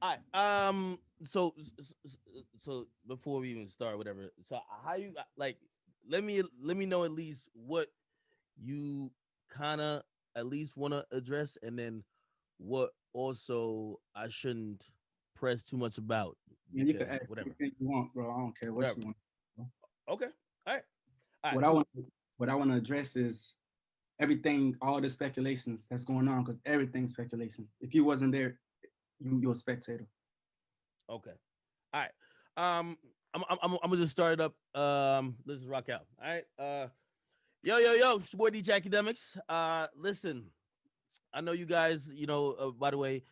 All right. So so before we even start, whatever. So how you like? Let me know at least what you kind of at least want to address, and then what also I shouldn't press too much about And you can because ask whatever, anything you want, bro. I don't care what whatever. you want. Okay. All right. All right. What I Cool. want, what I want to address is everything, all the speculations that's going on, because everything's speculation. If you wasn't there, you're a spectator. Okay. All right. I'm gonna just start it up. Let's rock out. All right. Yo. It's your boy DJ Academics. Listen. I know you guys. By the way,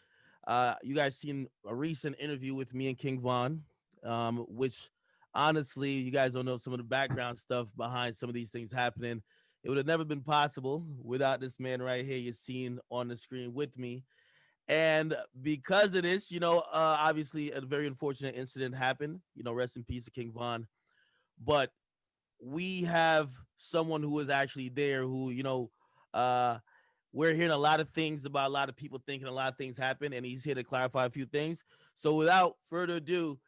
you guys seen a recent interview with me and King Von, which honestly, you guys don't know some of the background stuff behind some of these things happening. It would have never been possible without this man right here you're seeing on the screen with me. And because of this, obviously a very unfortunate incident happened. Rest in peace to King Von. But we have someone who was actually there who, uh, we're hearing a lot of things about a lot of people thinking a lot of things happen, and he's here to clarify a few things. So without further ado,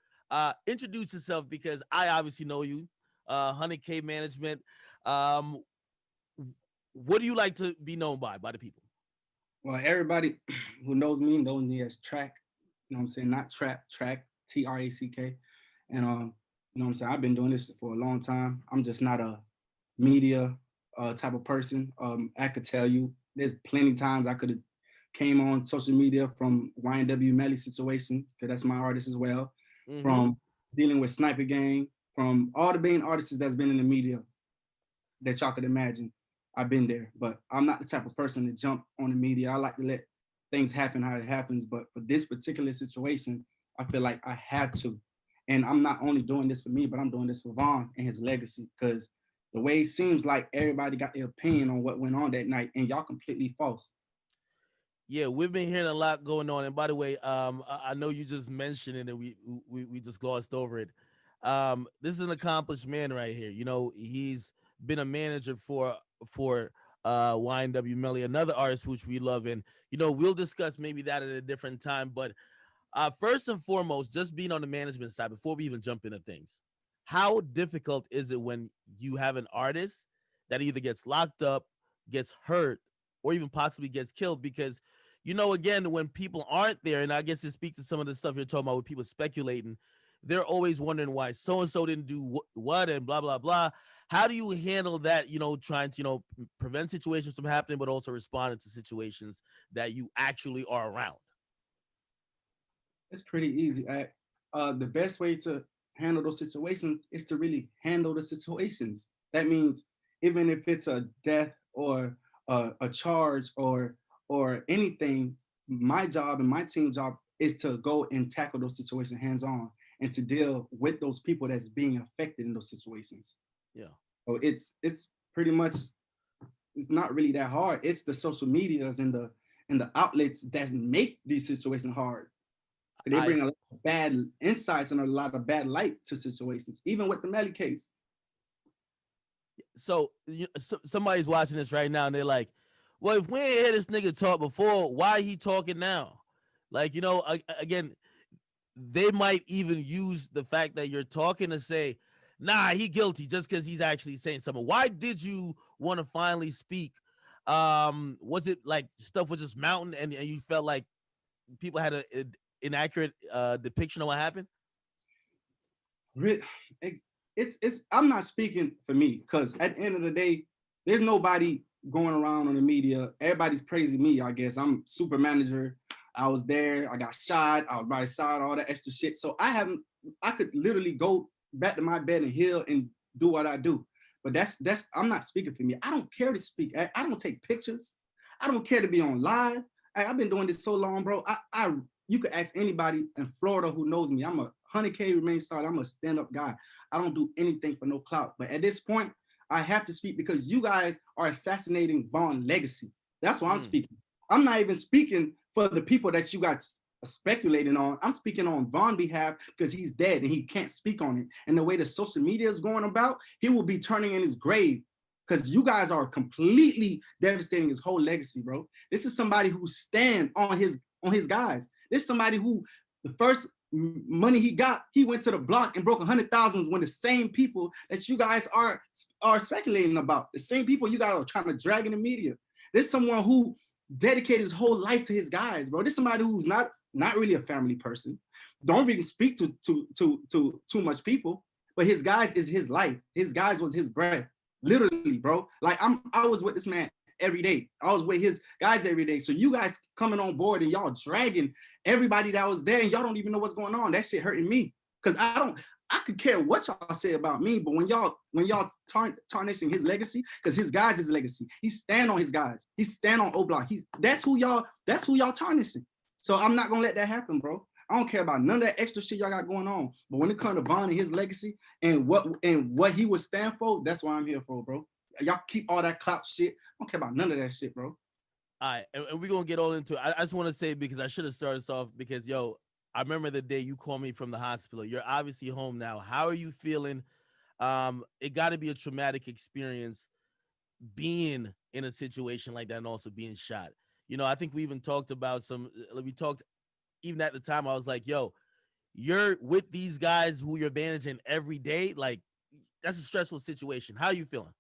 introduce yourself because I obviously know you, 100K management. Um, what do you like to be known by the people? Well, everybody who knows me as Track. You know what I'm saying? Not Trap, Track, Track. And you know what I'm saying? I've been doing this for a long time. I'm just not a media type of person. I could tell you there's plenty times I could have came on social media from YNW Melly situation, because that's my artist as well, Mm-hmm. from dealing with Sniper Gang, from all the main artists that's been in the media that y'all could imagine. I've been there, but I'm not the type of person to jump on the media. I like to let things happen how it happens. But for this particular situation, I feel like I had to. And I'm not only doing this for me, but I'm doing this for Vaughn and his legacy. Because the way it seems like everybody got their opinion on what went on that night, and y'all completely false. Yeah, we've been hearing a lot going on. And by the way, I know you just mentioned it, and we just glossed over it. This is an accomplished man right here. He's been a manager for YNW Melly, another artist which we love, and we'll discuss maybe that at a different time. But first and foremost, just being on the management side before we even jump into things, how difficult is it when you have an artist that either gets locked up, gets hurt, or even possibly gets killed? Because again, when people aren't there, and I guess it speaks to some of the stuff you're talking about with people speculating, they're always wondering why so and so didn't do what and blah blah blah. How do you handle that? Trying to prevent situations from happening, but also responding to situations that you actually are around. It's pretty easy. The best way to handle those situations is to really handle the situations. That means even if it's a death or a charge or anything, my job and my team job is to go and tackle those situations hands on and to deal with those people that's being affected in those situations. Yeah. So it's pretty much, it's not really that hard. It's the social medias and the outlets that make these situations hard. They I bring a lot of bad insights and a lot of bad light to situations, even with the Melly case. Somebody's watching this right now and they're like, well, if we ain't heard this nigga talk before, why he talking now? Like, again, they might even use the fact that you're talking to say, nah, he guilty just because he's actually saying something. Why did you want to finally speak? Was it like stuff was just mounting and you felt like people had an inaccurate depiction of what happened? It's I'm not speaking for me, because at the end of the day, there's nobody going around on the media. Everybody's praising me. I guess I'm super manager. I was there. I got shot. I was by his side. All that extra shit. So I haven't. I could literally go back to my bed and heal and do what I do. But that's. I'm not speaking for me. I don't care to speak. I don't take pictures. I don't care to be on live. I've been doing this so long, bro. I you could ask anybody in Florida who knows me. I'm a 100K remain solid. I'm a stand-up guy. I don't do anything for no clout. But at this point, I have to speak because you guys are assassinating Vaughn legacy. That's why I'm Mm. speaking. I'm not even speaking for the people that you guys are speculating on. I'm speaking on Vaughn's behalf because he's dead and he can't speak on it. And the way the social media is going about, he will be turning in his grave because you guys are completely devastating his whole legacy, bro. This is somebody who stand on his guys. This is somebody who The first money he got, he went to the block and broke 100,000 when the same people that you guys are speculating about, the same people you guys are trying to drag in the media. There's someone who dedicated his whole life to his guys, bro. This is somebody who's not really a family person, don't really speak to too much people, but his guys is his life. His guys was his breath, literally, bro. Like I was with this man every day. I was with his guys every day. So you guys coming on board and y'all dragging everybody that was there and y'all don't even know what's going on. That shit hurting me. Cause I could care what y'all say about me, but when y'all tarnishing his legacy, because his guys is legacy. He stand on his guys. He stand on O-Block. That's who y'all tarnishing. So I'm not gonna let that happen, bro. I don't care about none of that extra shit y'all got going on. But when it comes to Von and his legacy and what he would stand for, that's what I'm here for, bro. Y'all keep all that clout shit. I don't care about none of that shit, bro. All right, and we're gonna get all into it. I just want to say, because I should have started this off, because yo, I remember the day you called me from the hospital. You're obviously home now. How are you feeling? It got to be a traumatic experience being in a situation like that and also being shot. You know, I think we even talked about even at the time. I was like, yo, you're with these guys who you're managing every day. Like, that's a stressful situation. How are you feeling?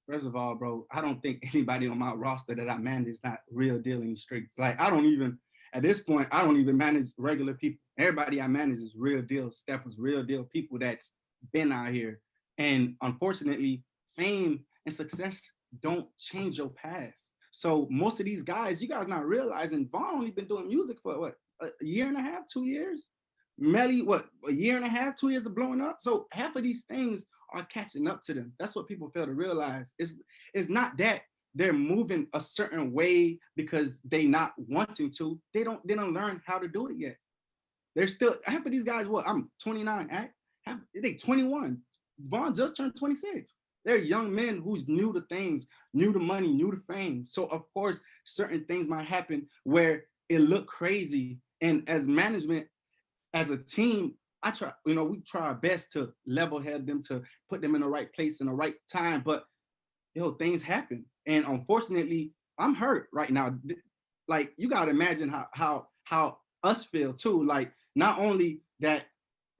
First of all, bro, I don't think anybody on my roster that I manage is not real deal in the streets. Like, at this point, I don't even manage regular people. Everybody I manage is real deal. Steph was real deal people that's been out here. And unfortunately, fame and success don't change your past. So most of these guys, you guys not realizing, Von only been doing music for what, a year and a half, 2 years? Melly, what, a year and a half, 2 years of blowing up? So half of these things are catching up to them. That's what people fail to realize. It's not that they're moving a certain way because they not wanting to. They don't learn how to do it yet. They're still, half of these guys, what, I'm 29, they 21. Von just turned 26. They're young men who's new to things, new to money, new to fame. So of course, certain things might happen where it look crazy. And as management, as a team, we try our best to level head them, to put them in the right place in the right time. But things happen. And unfortunately, I'm hurt right now. Like, you gotta imagine how us feel too. Like, not only that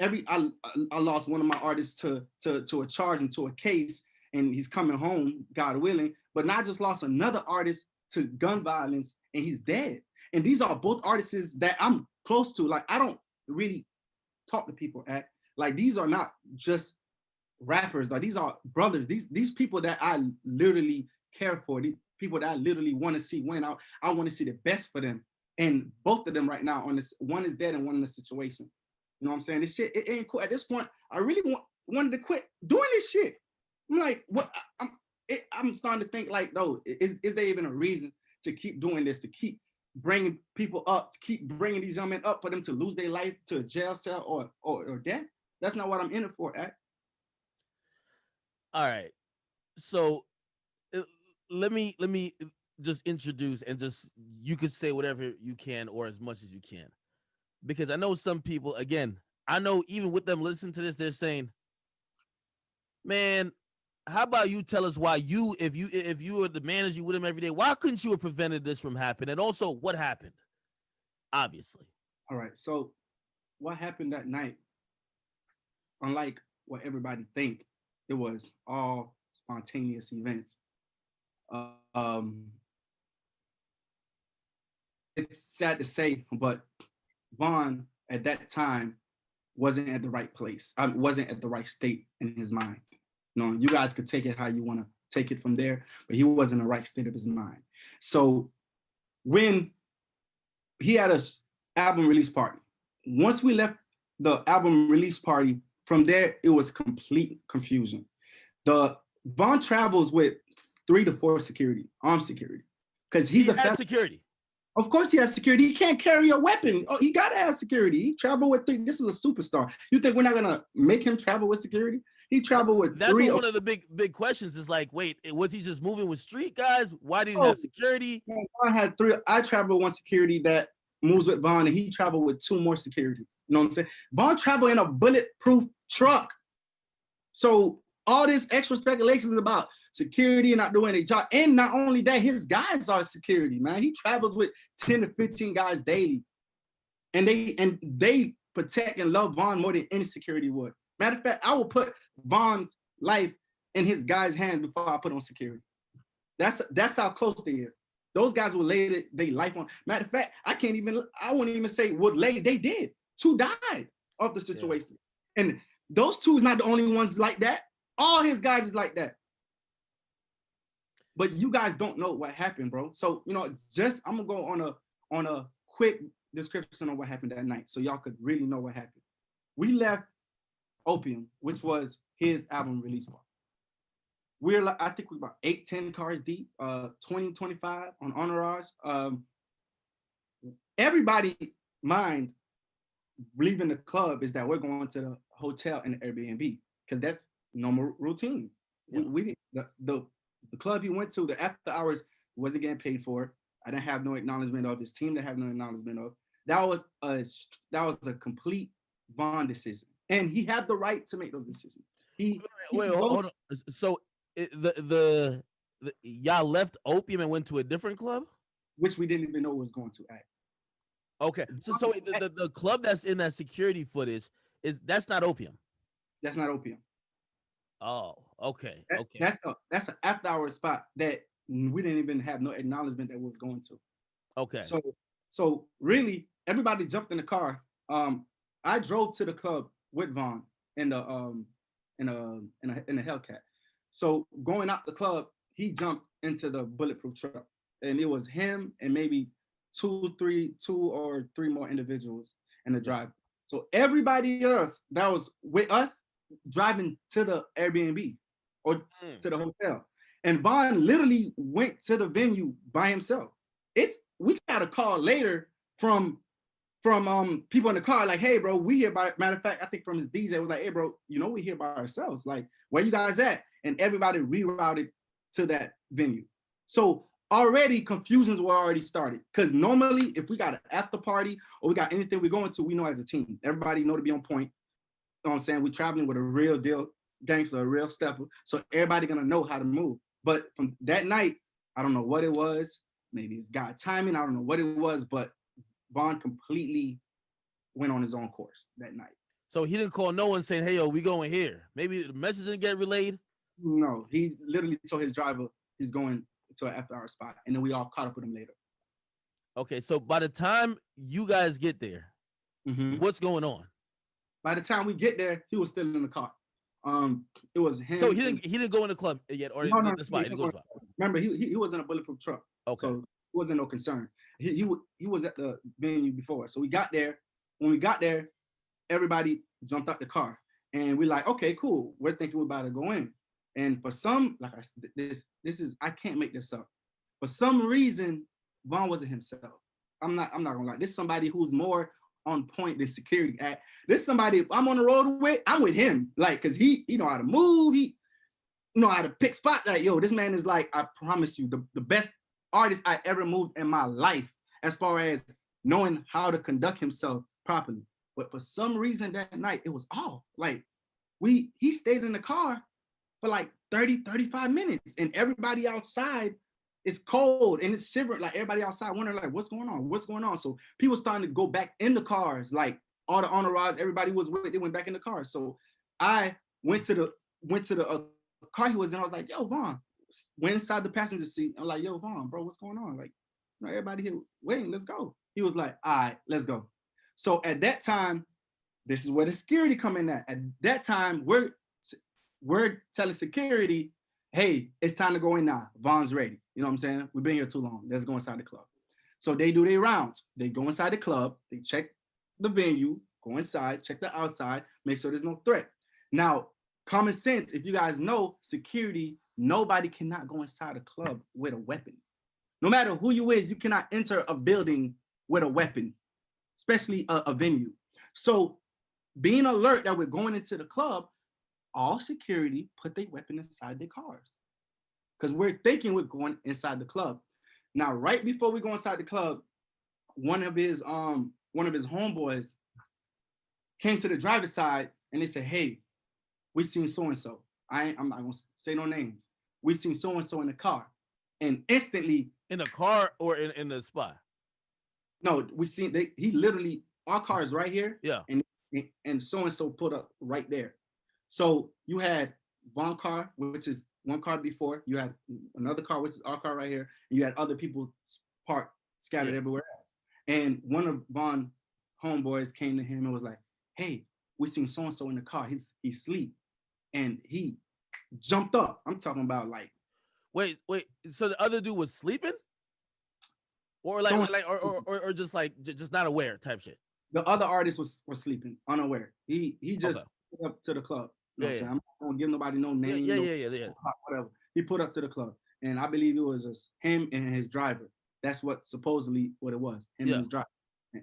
I lost one of my artists to a charge and to a case, and he's coming home, God willing, but not just lost another artist to gun violence and he's dead. And these are both artists that I'm close to. Like, I don't really talk to people like, these are not just rappers, like, these are brothers, these people that I literally care for, these people that I literally want to see win out. I want to see the best for them. And both of them right now on this, one is dead and one in the situation. You know what I'm saying? This shit, it ain't cool. At this point, I really wanted to quit doing this shit. I'm like, what? I'm starting to think like, no, is there even a reason to keep doing this, to keep bringing people up, to keep bringing these young men up for them to lose their life to a jail cell or death? That's not what I'm in it for, All right. So let me just introduce, and just, you can say whatever you can or as much as you can, because I know some people, again, I know even with them listening to this, they're saying, man, how about you tell us why if you were the manager with him every day, why couldn't you have prevented this from happening? And also, what happened? Obviously. All right. So what happened that night, unlike what everybody think, it was all spontaneous events. It's sad to say, but Von at that time wasn't at the right place. Wasn't at the right state in his mind. You guys could take it how you want to take it from there, but he wasn't in the right state of his mind. So when he had a album release party, once we left the album release party, from there, it was complete confusion. Von travels with 3 to 4 security, armed security, because he has security. Of course he has security. He can't carry a weapon. Oh, he gotta have security. He traveled with 3. This is a superstar. You think we're not gonna make him travel with security? He traveled with That's 3. One of the big questions is like, wait, was he just moving with street guys? Why didn't he have security? I had 3. I traveled with 1 security that moves with Von, and he traveled with 2 more security. You know what I'm saying? Von traveled in a bulletproof truck. So all this extra speculations about security and not doing a job. And not only that, his guys are security, man. He travels with 10 to 15 guys daily. and they protect and love Von more than any security would. Matter of fact, I will put Von's life in his guys' hands before I put on security. That's how close they is. Those guys will lay their life on. Matter of fact, I wouldn't even say would lay. They did. 2 died of the situation. Yeah. And those 2 is not the only ones like that. All his guys is like that. But you guys don't know what happened, bro. So, I'm gonna go on a quick description of what happened that night so y'all could really know what happened. We left Opium, which was his album release party. We're like, I think we're about 8-10 cars deep, 20-25 on Entourage. Everybody mind leaving the club is that we're going to the hotel and the Airbnb because that's normal routine. Yeah. We the club he went to, the after hours wasn't getting paid for. I didn't have no acknowledgement of. His team didn't have no acknowledgement of. That was a complete Von decision, and he had the right to make those decisions. Wait, hold on. So the y'all left Opium and went to a different club, which we didn't even know was going to act. Okay, so the club that's in that security footage that's not Opium. That's not Opium. Oh, okay, okay. That's an after hour spot that we didn't even have no acknowledgement that we was going to. Okay. So really, everybody jumped in the car. I drove to the club with Von in the Hellcat. So going out the club, he jumped into the bulletproof truck, and it was him and maybe two or three more individuals in the drive. So everybody else that was with us driving to the Airbnb or to the hotel, and Von literally went to the venue by himself. We got a call later from people in the car like, hey bro, we here by, matter of fact, I think from his DJ was like, hey bro, we here by ourselves, like where you guys at? And everybody rerouted to that venue. So already confusions were already started, because normally if we got an after party or we got anything we're going to, we know as a team, everybody know to be on point. You know what I'm saying? We're traveling with a real deal gangster, a real stepper, so everybody gonna know how to move. But from that night, I don't know what it was, maybe it's God timing, I don't know what it was, but Von completely went on his own course that night. So he didn't call no one saying, hey, yo, we going here. Maybe the message didn't get relayed? No, he literally told his driver he's going to an after hour spot, and then we all caught up with him later. Okay, so by the time you guys get there, what's going on? By the time we get there, he was still in the car. It was him. So he didn't go in the club yet, or the spot. He didn't go to the spot. Remember, he was in a bulletproof truck. Okay. So it wasn't no concern. He was at the venue before. So we got there. When we got there, everybody jumped out the car, and we're like, okay, cool. We're thinking we're about to go in. And for some, like I said, this is, I can't make this up. For some reason, Von wasn't himself. I'm not gonna lie. This is somebody who's more on point than security at. This somebody I'm on the road with, I'm with him. Like, cause he know how to move, he know how to pick spots. Like, yo, this man is like, I promise you, the best artist I ever moved in my life, as far as knowing how to conduct himself properly. But for some reason that night, it was off. Like, he stayed in the car for like 30-35 minutes, and everybody outside is cold and it's shivering. Like, everybody outside wondering, like, what's going on? So people starting to go back in the cars, like all the entourage, everybody was with, they went back in the car. So I went to the car he was in. I was like, yo, Von, went inside the passenger seat. I'm like, yo, Von, bro, what's going on? Like, everybody here waiting, let's go. He was like, all right, let's go. So at that time, this is where the security come in at. At that time, we're telling security, hey, it's time to go in now. Von's ready. You know what I'm saying? We've been here too long. Let's go inside the club. So they do their rounds. They go inside the club. They check the venue, go inside, check the outside, make sure there's no threat. Now, common sense, if you guys know security, nobody cannot go inside a club with a weapon. No matter who you is, you cannot enter a building with a weapon, especially a venue. So being alert that we're going into the club, all security put their weapon inside their cars, because we're thinking we're going inside the club. Now, right before we go inside the club, one of his homeboys came to the driver's side and they said, hey, we seen so-and-so. I'm not gonna say no names. We seen so-and-so in the car. And instantly, in the car or in the spot? No, we seen he literally our car is right here, Yeah. and so and so put up right there. So you had one car, which is one car before. You had another car, which is our car right here. And you had other people parked scattered Yeah. everywhere else. And one of Von homeboys came to him and was like, "Hey, we seen so and so in the car. He's asleep," and he jumped up. I'm talking about like Wait. So the other dude was sleeping, or so or just like just not aware type shit. the other artist was sleeping, unaware. He Okay. just put up to the club. You know Yeah. what I'm Yeah. saying? I'm not gonna give nobody no Yeah. name, Yeah. no Yeah. Yeah. Yeah. whatever. He put up to the club, and I believe it was just him and his driver. That's what supposedly what it was. Him and Yeah. his driver,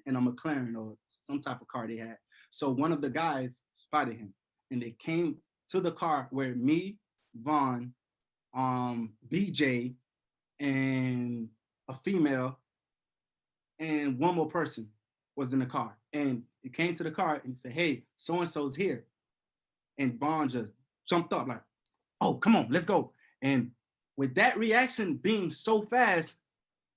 and a McLaren or some type of car they had. So one of the guys spotted him, and they came to the car where me, Vaughn, BJ, and a female and one more person was in the car. And he came to the car and said, "Hey, so and so's here." And Vaughn just jumped up like, "Oh, come on, let's go." And with that reaction being so fast,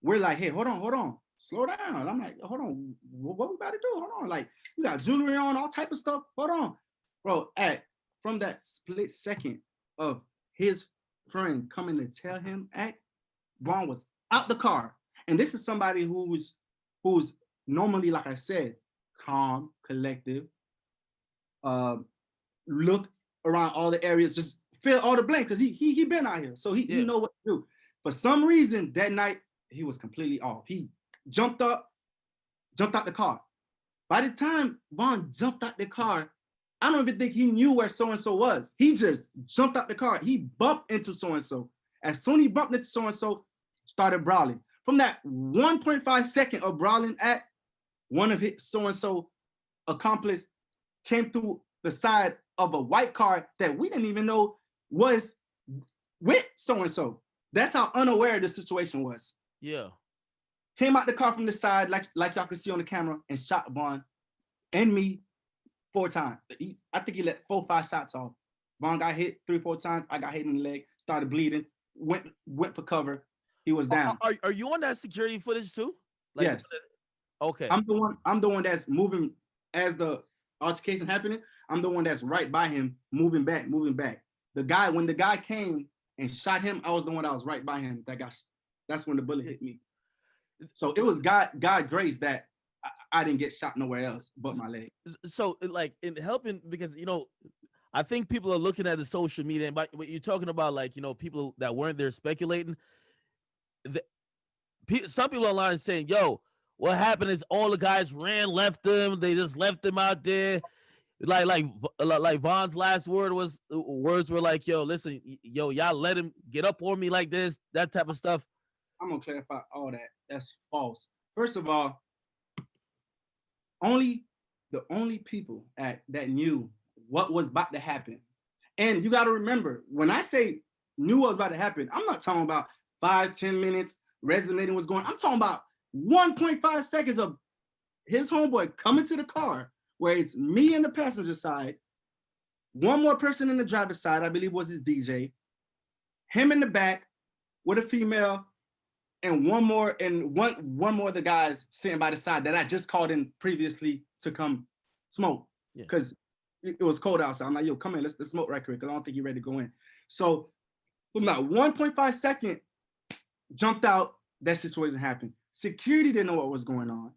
we're like, "Hey, hold on, slow down." I'm like, "Hold on, what we about to do? Hold on, like you got jewelry on, all type of stuff. Hold on, bro." From that split second of his friend coming to tell him, Vaughn was out the car. And this is somebody who's normally, like I said, calm, collective, uh, look around all the areas, just fill all the blanks because he been out here, so he Yeah. know what to do. For some reason that night he was completely off. He jumped up, jumped out the car. By the time Vaughn jumped out the car, I don't even think he knew where so and so was. He just jumped out the car. He bumped into so and so. As soon as he bumped into so and so, started brawling. From that 1.5 second of brawling, one of his so and so accomplice came through the side of a white car that we didn't even know was with so and so. That's how unaware the situation was. Yeah. Came out the car from the side, like y'all can see on the camera, and shot Vaughn and me 4 times. I think he let 4-5 shots off. Vaughn got hit 3-4 times. I got hit in the leg, started bleeding, went for cover. He was down. Are you on that security footage too? Like, Yes. okay. I'm the one that's moving as the altercation happening. I'm the one that's right by him, moving back. When the guy came and shot him, I was the one that was right by him. That's when the bullet hit me. So it was God grace that I didn't get shot nowhere else but my leg. So like in helping, because I think people are looking at the social media, and but you're talking about, like, people that weren't there speculating. Some people online saying, "Yo, what happened is all the guys ran, left them. They just left them out there." Like Vaughn's last words were like, "Yo, listen, yo, y'all let him get up on me like this," that type of stuff. I'm gonna clarify all that. That's false. First of all, the only people that knew what was about to happen. And you got to remember, when I say knew what was about to happen, I'm not talking about 5-10 minutes resonating what's going on. I'm talking about 1.5 seconds of his homeboy coming to the car where it's me in the passenger side, one more person in the driver's side, I believe was his DJ, him in the back with a female, and one more of the guys sitting by the side that I just called in previously to come smoke because it was cold outside. I'm like, "Yo, come in, let's smoke right quick," because I don't think you're ready to go in. So from that 1.5 second jumped out, that situation happened. Security didn't know what was going on.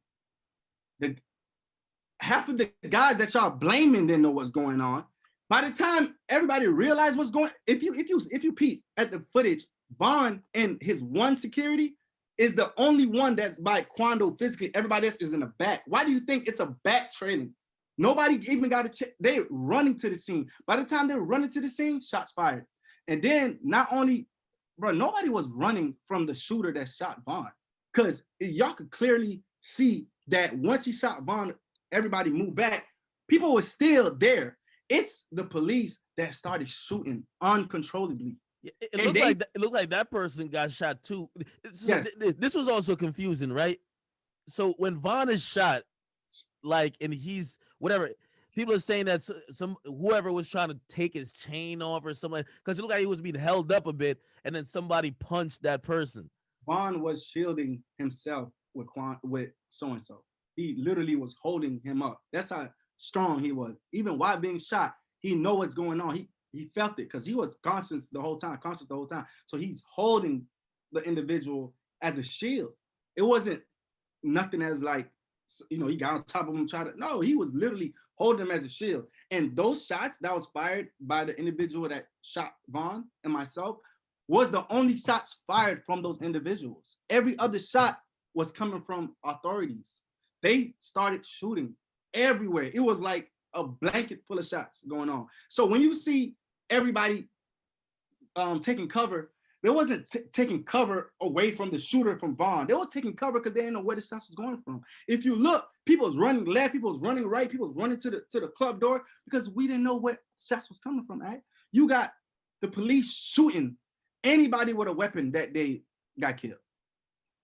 Half of the guys that y'all blaming didn't know what's going on. By the time everybody realized what's going, if you peep at the footage, Vaughn and his one security is the only one that's by Quando physically. Everybody else is in the back. Why do you think it's a back trailing? Nobody even got to check. They're running to the scene. By the time they're running to the scene, shots fired. And then not only, bro, nobody was running from the shooter that shot Vaughn. Because y'all could clearly see that once he shot Vaughn, everybody moved back. People were still there. It's the police that started shooting uncontrollably. It looked like that person got shot too. So this was also confusing, right? So when Vaughn is shot, like, and he's whatever, people are saying that whoever was trying to take his chain off or something, because it looked like he was being held up a bit, and then somebody punched that person. Vaughn was shielding himself with so and so. he literally was holding him up. That's how strong he was. Even while being shot, he know what's going on. He felt it because he was conscious the whole time. So he's holding the individual as a shield. It wasn't nothing as like, he got on top of him, no, he was literally holding him as a shield. And those shots that was fired by the individual that shot Vaughn and myself was the only shots fired from those individuals. Every other shot was coming from authorities. They started shooting everywhere. It was like a blanket full of shots going on. So when you see everybody taking cover, they wasn't taking cover away from the shooter from Vaughn. They were taking cover because they didn't know where the shots was going from. If you look, people was running left, people was running right, people was running to the club door because we didn't know where shots was coming from. Right? You got the police shooting anybody with a weapon that day got killed.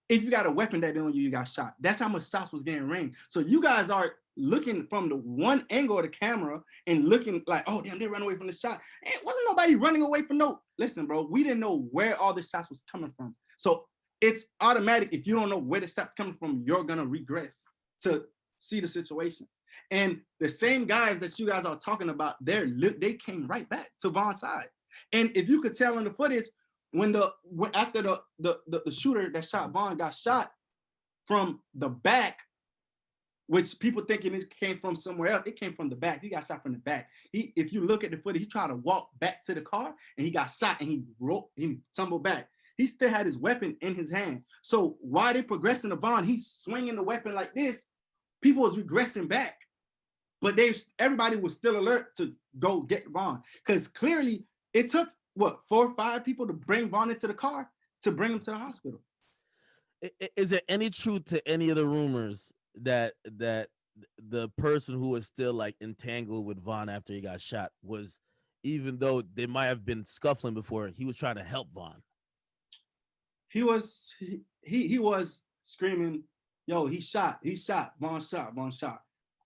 If you got a weapon that day on you, you got shot. That's how much shots was getting rained. So you guys are looking from the one angle of the camera and looking like, oh damn, they ran away from the shot. And wasn't nobody running away from no. Listen, bro, we didn't know where all the shots was coming from. So it's automatic. If you don't know where the shots coming from, you're gonna regress to see the situation. And the same guys that you guys are talking about, they came right back to Vaughn's side. And if you could tell in the footage, after the shooter that shot Vaughn got shot from the back, which people thinking it came from somewhere else, it came from the back. He got shot from the back. If you look at the footage, he tried to walk back to the car and he got shot and he tumbled back. He still had his weapon in his hand. So while they progressing to Vaughn, he's swinging the weapon like this. People was regressing back, but everybody was still alert to go get Vaughn because clearly it took 4 or 5 people to bring Vaughn into the car to bring him to the hospital. Is there any truth to any of the rumors that the person who was still like entangled with Vaughn after he got shot was, even though they might have been scuffling before, he was trying to help Vaughn? He was screaming, yo, he shot, Vaughn shot.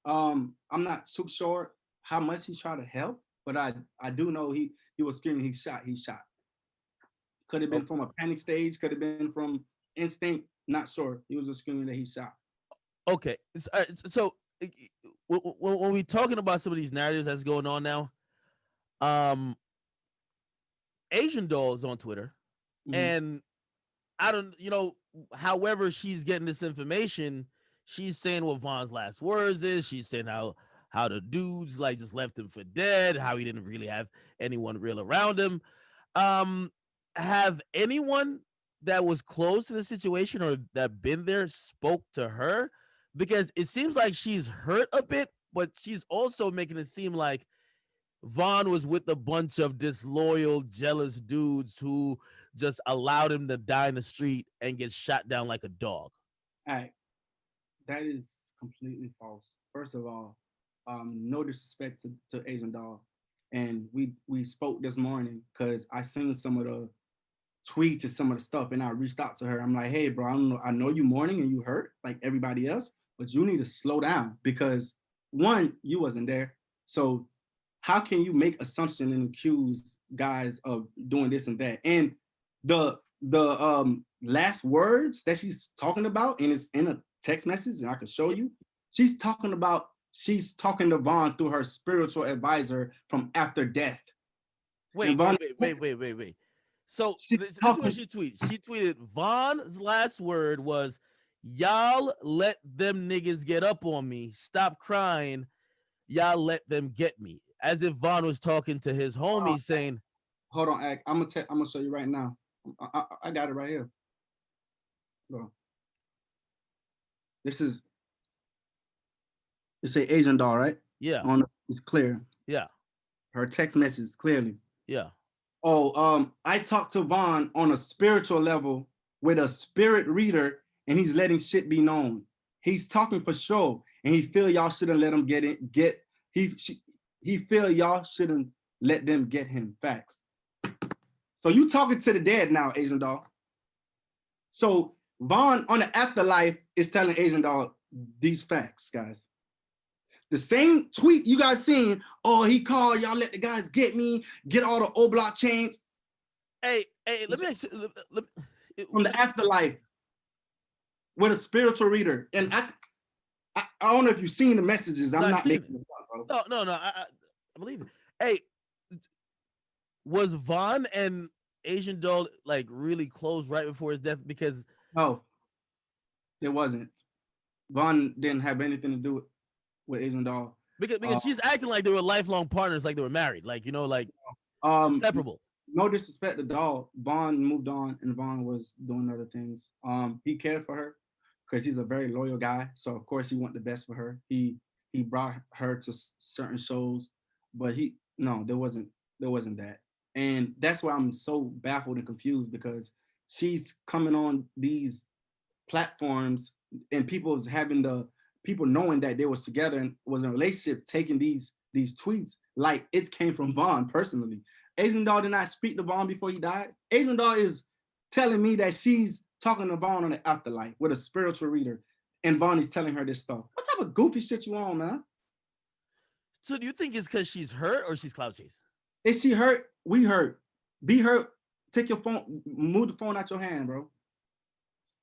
I'm not too sure how much he tried to help, but I do know he was screaming, he shot. Could have been from a panic stage, could have been from instinct, not sure. He was just screaming that he shot. Okay, so when we talking about some of these narratives that's going on now, Asian Doll is on Twitter, and I don't, however she's getting this information, she's saying what Vaughn's last words is. She's saying how the dudes like just left him for dead, how he didn't really have anyone real around him. Have anyone that was close to the situation or that been there spoke to her? Because it seems like she's hurt a bit, but she's also making it seem like Vaughn was with a bunch of disloyal, jealous dudes who just allowed him to die in the street and get shot down like a dog. All right. That is completely false. First of all, no disrespect to Asian Doll. And we spoke this morning because I seen some of the tweets and some of the stuff, and I reached out to her. I'm like, hey, bro, I know you mourning and you hurt like everybody else, but you need to slow down because one, you wasn't there. So how can you make assumption and accuse guys of doing this and that? And the last words that she's talking about, and it's in a text message, and I can show you, she's talking to Vaughn through her spiritual advisor from after death. Wait. So this is what she tweeted. She tweeted, Vaughn's last word was, y'all let them niggas get up on me. Stop crying. Y'all let them get me. As if Vaughn was talking to his homie saying, hold on, Ak, I'm gonna show you right now. I got it right here. Bro. It's a Asian Doll, right? Yeah. It's clear. Yeah. Her text message clearly. Yeah. Oh, I talked to Vaughn on a spiritual level with a spirit reader, and he's letting shit be known. He's talking for sure, and he feel y'all shouldn't let him he feel y'all shouldn't let them get him. Facts. So you talking to the dead now, Asian Doll. So Vaughn on the afterlife is telling Asian Doll these facts, guys. The same tweet you guys seen, oh, he called, y'all let the guys get me, get all the O-block chains. Hey, let me from the afterlife with a spiritual reader. And I don't know if you've seen the messages. I'm Not not seen making it. it up, bro. No. I believe it. Hey, was Vaughn and Asian Doll like really close right before his death? Because No, it wasn't. Vaughn didn't have anything to do with Asian Doll. because she's acting like they were lifelong partners, like they were married, like like Um, inseparable. no disrespect to Doll. Vaughn moved on, and Vaughn was doing other things. He cared for her because he's a very loyal guy. So of course he wanted the best for her. He brought her to certain shows, but no, there wasn't that, and that's why I'm so baffled and confused because she's coming on these platforms and people knowing that they was together and was in a relationship, taking these tweets like it came from Vaughn personally. Asian Doll did not speak to Vaughn before he died. Asian Doll is telling me that she's talking to Vaughn on the afterlife with a spiritual reader, and Vaughn is telling her this stuff. What type of goofy shit you on, man? So do you think it's because she's hurt or she's clout chasing? Is she hurt? We hurt. Be hurt. Take your phone, move the phone out your hand, bro.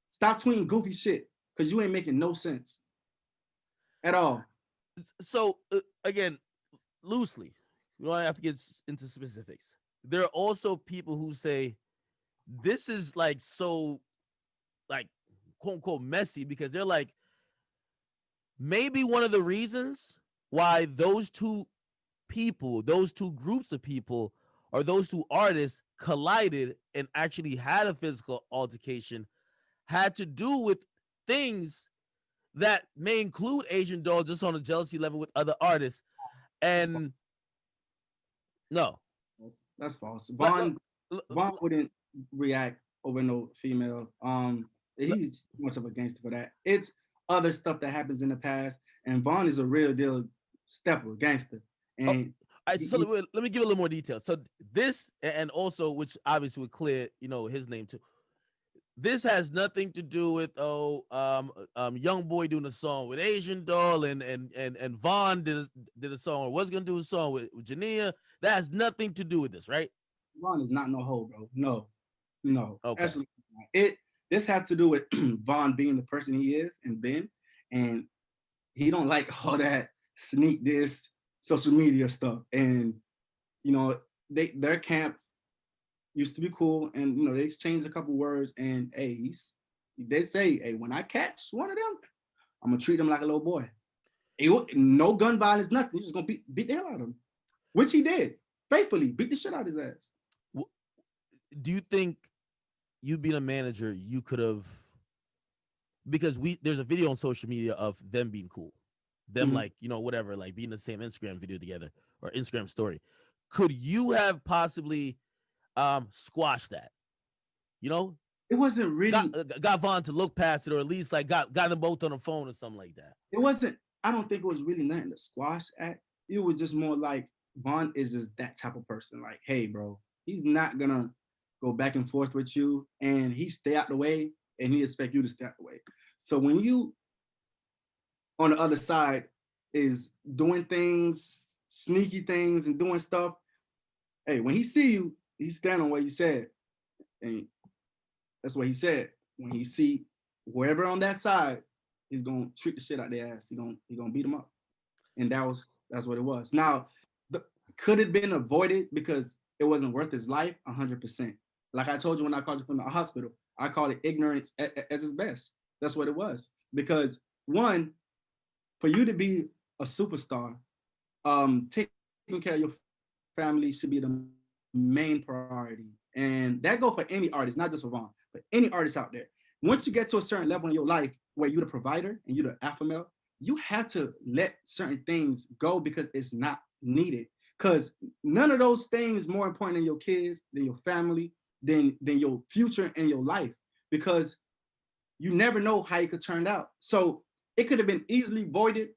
Stop tweeting goofy shit because you ain't making no sense at all. So again, loosely, we don't have to get into specifics. There are also people who say this is like so, like quote unquote messy because they're like maybe one of the reasons why those two people, those two groups of people, or those two artists collided and actually had a physical altercation had to do with things that may include Asian Doll just on a jealousy level with other artists. And no, that's false. Vaughn wouldn't react over no female. He's too much of a gangster for that. It's other stuff that happens in the past, and Vaughn is a real deal stepper, gangster. And so let me give a little more detail. So this, and also, which obviously would clear, his name too. This has nothing to do with Young Boy doing a song with Asian Doll and Vaughn did a song or was gonna do a song with Jania. That has nothing to do with this, right? Vaughn is not no hoe, bro. No, okay. Absolutely not. This has to do with Vaughn being the person he is and been, and he don't like all that sneak this social media stuff. And their camp used to be cool, and they exchanged a couple words. And hey, they say, hey, when I catch one of them, I'm gonna treat him like a little boy. No gun violence, nothing. You're just gonna beat the hell out of him, which he did faithfully. Beat the shit out of his ass. Do you think you being a manager, you could have? Because there's a video on social media of them being cool, them like whatever, like being the same Instagram video together or Instagram story. Could you have possibly squash that? It wasn't really got Vaughn to look past it, or at least like got them both on the phone or something like that. It wasn't. I don't think it was really nothing to squash at. It was just more like Vaughn is just that type of person. Like, hey, bro, he's not gonna go back and forth with you, and he stay out the way, and he expect you to stay out the way. So when you on the other side is doing things, sneaky things, and doing stuff, hey, when he see you, he's standing on what he said. And that's what he said. When he see whoever on that side, he's gonna treat the shit out their ass. He gonna beat them up. And that's what it was. Now, could it been avoided because it wasn't worth his life? 100%. Like I told you when I called you from the hospital, I call it ignorance at its best. That's what it was. Because one, for you to be a superstar, taking care of your family should be the main priority. And that go for any artist, not just for Vaughn, but any artist out there. Once you get to a certain level in your life where you're the provider and you're the alpha male, you have to let certain things go because it's not needed. Because none of those things is more important than your kids, than your family, than your future and your life. Because you never know how it could turn out. So it could have been easily voided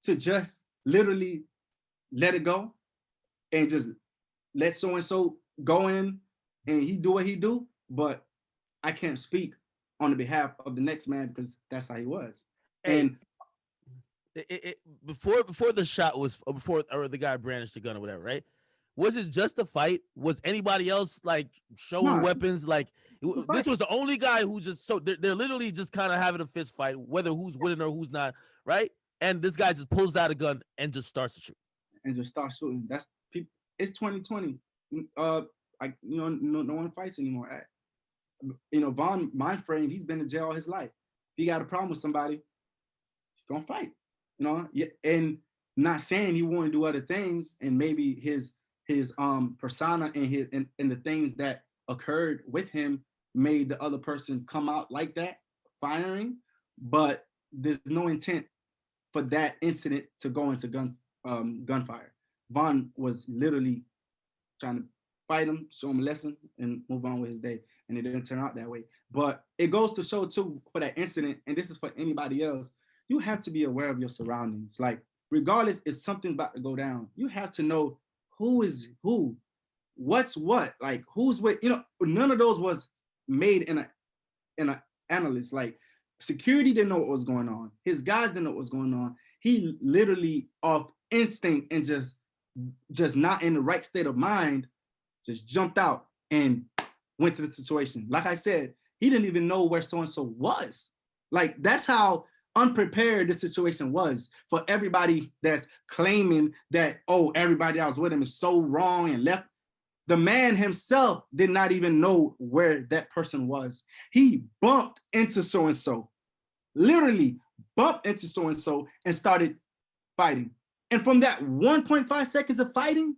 to just literally let it go and just let so-and-so go in and he do what he do. But I can't speak on the behalf of the next man because that's how he was. Hey, and before the shot was or the guy brandished the gun or whatever, right? Was it just a fight? Was anybody else like showing weapons? Like this was the only guy who just they're literally just kind of having a fist fight, whether who's winning or who's not, right? and this guy just pulls out a gun and just starts to shoot. and just start shooting. That's people. It's 2020. Like no one fights anymore. Von, my friend, he's been in jail all his life. If he got a problem with somebody, he's gonna fight. Yeah, and not saying he won't do other things, and maybe his persona and and the things that occurred with him made the other person come out like that, firing. But there's no intent for that incident to go into gunfire. Von was literally trying to fight him, show him a lesson, and move on with his day. And it didn't turn out that way. But it goes to show too, for that incident, and this is for anybody else, you have to be aware of your surroundings. Like, regardless if something's about to go down, you have to know who is who, what's what, like who's with. None of those was made in a analyst. Like, security didn't know what was going on. His guys didn't know what was going on. He literally, off instinct and just not in the right state of mind, just jumped out and went to the situation. Like I said, he didn't even know where so-and-so was. Like, that's how unprepared the situation was for everybody that's claiming that, oh, everybody that was with him is so wrong and left. The man himself did not even know where that person was. He bumped into so-and-so, literally bumped into so-and-so and started fighting. And from that 1.5 seconds of fighting,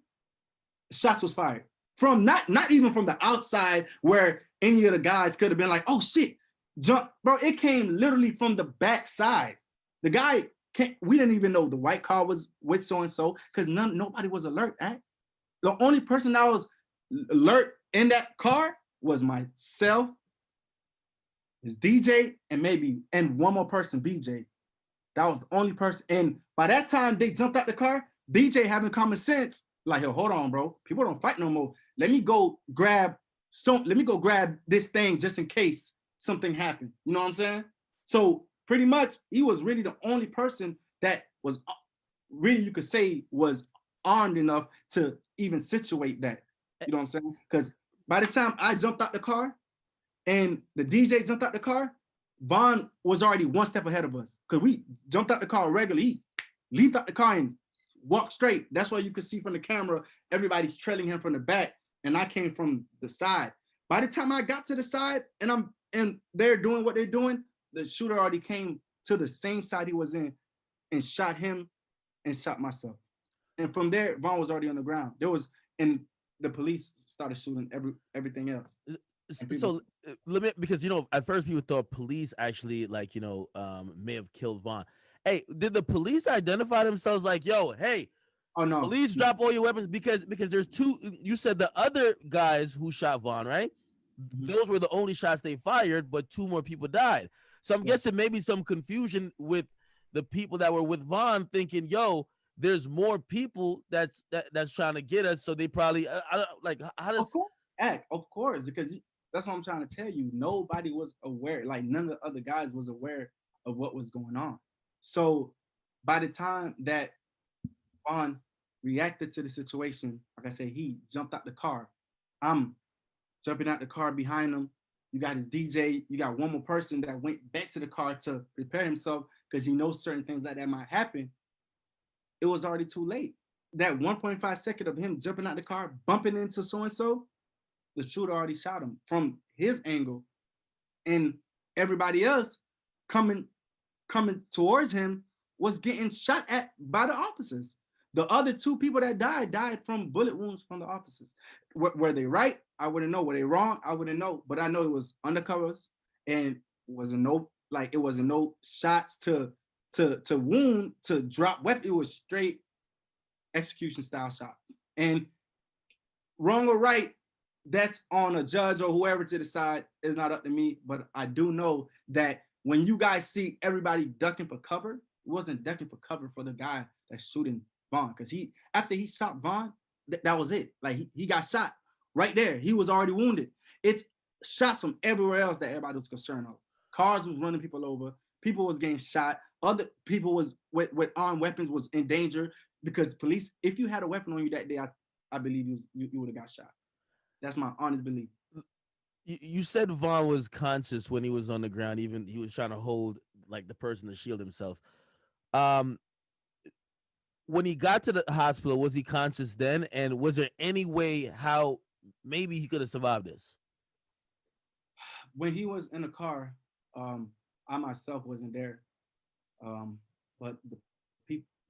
shots was fired. From not even from the outside where any of the guys could have been like, oh shit, jump, bro. It came literally from the backside. The guy we didn't even know the white car was with so-and-so because nobody was alert at. The only person that was alert in that car was myself, his DJ, and one more person, BJ. That was the only person. And by that time they jumped out the car, BJ having common sense, like, yo, hold on, bro. People don't fight no more. Let me go grab this thing just in case something happened. You know what I'm saying? So pretty much he was really the only person that was really, you could say, was armed enough to even situate that. You know what I'm saying? Because by the time I jumped out the car and the DJ jumped out the car, Von was already one step ahead of us. Because we jumped out the car regularly. He leaped out the car and walked straight. That's why you could see from the camera, everybody's trailing him from the back. And I came from the side. By the time I got to the side and they're doing what they're doing, the shooter already came to the same side he was in and shot him and shot myself. And from there, Von was already on the ground. And the police started shooting everything else. So let me, because at first people thought police actually may have killed Von. Hey, did the police identify themselves like, yo, hey, oh no, police, drop all your weapons? Because there's two. You said the other guys who shot Von, right? Mm-hmm. Those were the only shots they fired, but two more people died. So I'm guessing maybe some confusion with the people that were with Von, thinking, yo, there's more people that's trying to get us. So they probably how does of course, because that's what I'm trying to tell you. Nobody was aware. Like, none of the other guys was aware of what was going on. So by the time that Von reacted to the situation, like I said, he jumped out the car. I'm jumping out the car behind him. You got his DJ. You got one more person that went back to the car to prepare himself because he knows certain things that might happen. It was already too late. That 1.5 second of him jumping out the car, bumping into so-and-so, the shooter already shot him from his angle. And everybody else coming towards him was getting shot at by the officers. The other two people that died from bullet wounds from the officers. Were they right? I wouldn't know. Were they wrong? I wouldn't know. But I know it was undercovers and it wasn't no shots to wound, to drop weapon. It was straight execution style shots. And wrong or right, that's on a judge or whoever to decide. Is not up to me. But I do know that when you guys see everybody ducking for cover, it wasn't ducking for cover for the guy that's shooting Von. Because after he shot Von, that was it. Like, he got shot right there. He was already wounded. It's shots from everywhere else that everybody was concerned of. Cars was running people over. People was getting shot. Other people was with armed weapons was in danger because police, if you had a weapon on you that day, I believe you would have got shot. That's my honest belief. You said Von was conscious when he was on the ground. Even he was trying to hold like the person to shield himself. Um, when he got to the hospital, was he conscious then? And was there any way how maybe he could have survived this? When he was in the car, um, I myself wasn't there, but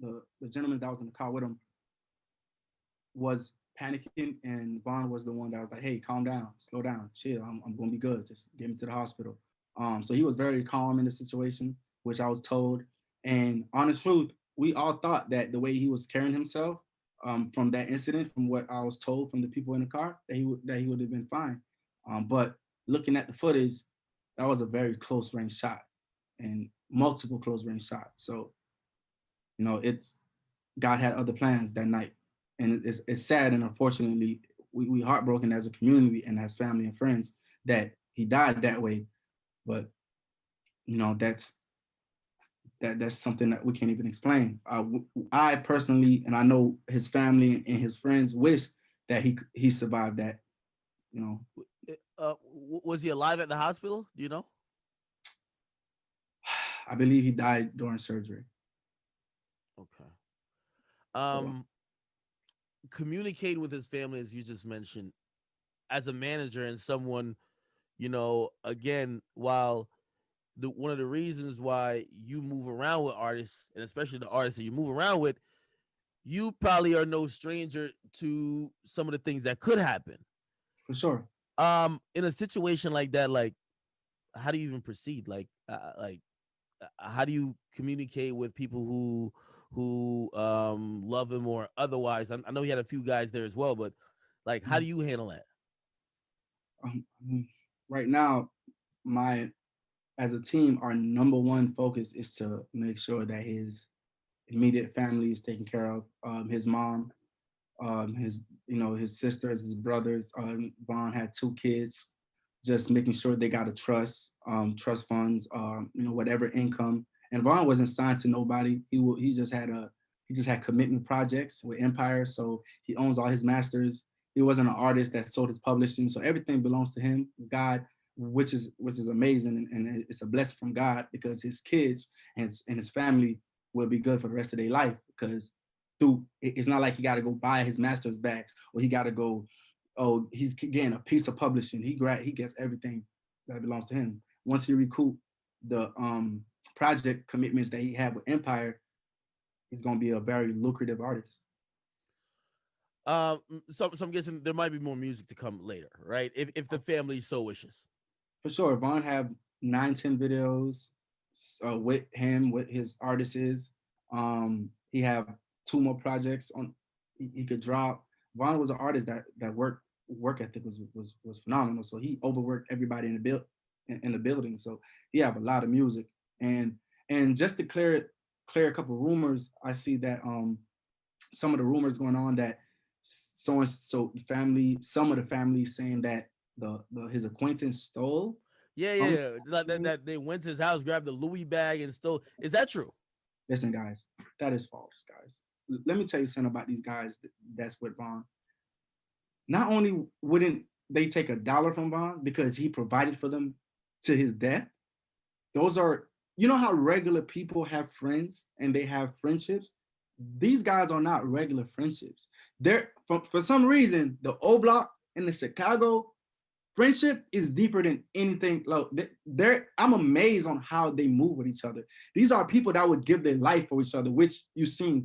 the gentleman that was in the car with him was panicking, and Vaughn was the one that was like, "Hey, calm down, slow down, chill. I'm gonna be good. Just get me to the hospital." So he was very calm in the situation, which I was told. And honest truth, we all thought that the way he was carrying himself from that incident, from what I was told from the people in the car, that he would have been fine. But looking at the footage, that was a very close range shot and multiple close range shots. So it's God had other plans that night, and it's sad, and unfortunately, we heartbroken as a community and as family and friends that he died that way. But that's something that we can't even explain. I personally, and I know his family and his friends wish that he survived that. You know, Was he alive at the hospital? Do you know? I believe he died during surgery. Okay. So Um, communicating with his family, as you just mentioned, as a manager and someone, again, while one of the reasons why you move around with artists, and especially the artists that you move around with, you probably are no stranger to some of the things that could happen. for sure. In a situation like that, like, how do you even proceed? How do you communicate with people who love him or otherwise? I know he had a few guys there as well, but like, how do you handle that? Right now, my as a team, our number one focus is to make sure that his immediate family is taken care of. His mom, his his sisters, his brothers. Vaughn had two kids. Just making sure they got a trust funds, whatever income. And Vaughn wasn't signed to nobody. He just had commitment projects with Empire, so he owns all his masters. He wasn't an artist that sold his publishing, so everything belongs to him. God, which is amazing, and it's a blessing from God because his kids and his family will be good for the rest of their life because it's not like he got to go buy his master's back or he got to go, oh, he's getting a piece of publishing. He gets everything that belongs to him. Once he recoup the project commitments that he had with Empire, he's gonna be a very lucrative artist. So I'm guessing there might be more music to come later, right? If the family so wishes. For sure. Vaughn have 9-10 videos with him, with his artists. He have two more projects on he could drop. Vaughn was an artist that work ethic was phenomenal. So he overworked everybody in the building. So he have a lot of music. And just to clear a couple of rumors, I see that some of the rumors going on that so and so family, some of the family saying that the his acquaintance stole Yeah, some. yeah, yeah. That they went to his house, grabbed the Louis bag, and stole. Is that true? Listen, guys, that is false, guys. Let me tell you something about these guys that's with Vaughn. Not only wouldn't they take $1 from Vaughn because he provided for them to his death, those are, how regular people have friends and they have friendships? These guys are not regular friendships. They're, for some reason, the O Block and the Chicago friendship is deeper than anything. Look, I'm amazed on how they move with each other. These are people that would give their life for each other, which you've seen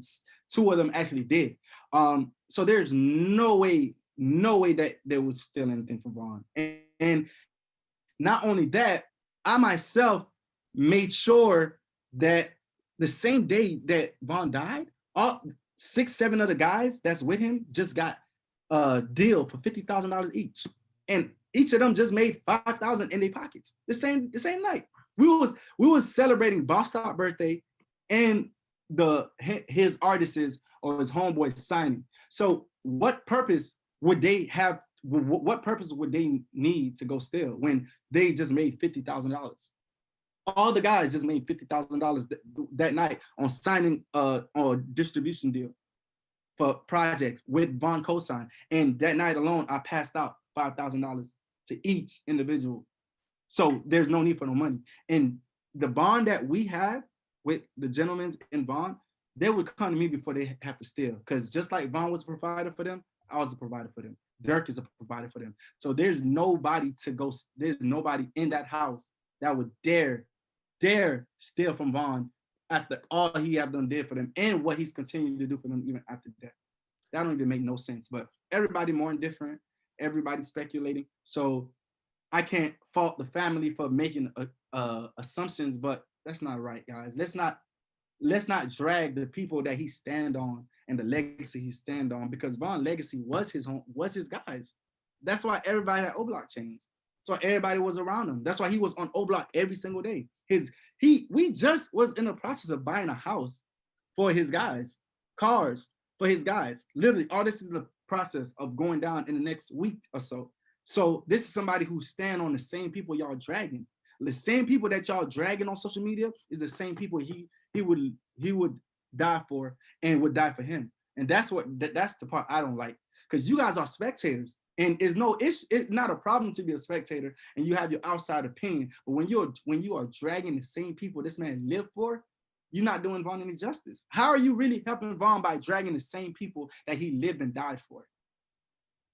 two of them actually did. So there's no way that they would steal anything from Vaughn. And not only that, I myself made sure that the same day that Vaughn died, all 6, 7 other guys that's with him just got a deal for $50,000 each, and each of them just made 5,000 in their pockets the same night. We was celebrating Bostop's birthday and his artists or his homeboys signing. So what purpose would they have? What purpose would they need to go steal when they just made $50,000? All the guys just made $50,000 that night on signing a distribution deal for projects with Von Cosign. And that night alone, I passed out $5,000 to each individual. So there's no need for no money. And the bond that we have with the gentlemen in Vaughn, they would come to me before they have to steal. Because just like Vaughn was a provider for them, I was a provider for them. Dirk is a provider for them. So there's nobody in that house that would dare steal from Vaughn after all he have done did for them and what he's continuing to do for them even after that. That don't even make no sense. But everybody more indifferent, everybody speculating. So I can't fault the family for making assumptions, but that's not right, guys. Let's not drag the people that he stand on and the legacy he stand on, because Von legacy was his home, was his guys. That's why everybody had O Block chains. So everybody was around him. That's why he was on O Block every single day. We just was in the process of buying a house for his guys, cars for his guys. Literally, all this is the process of going down in the next week or so. So this is somebody who stand on the same people y'all dragging. The same people that y'all dragging on social media is the same people he would die for and would die for him. And that's the part I don't like, because you guys are spectators, and it's not a problem to be a spectator and you have your outside opinion. But when you are dragging the same people this man lived for, you're not doing Vaughn any justice. How are you really helping Vaughn by dragging the same people that he lived and died for?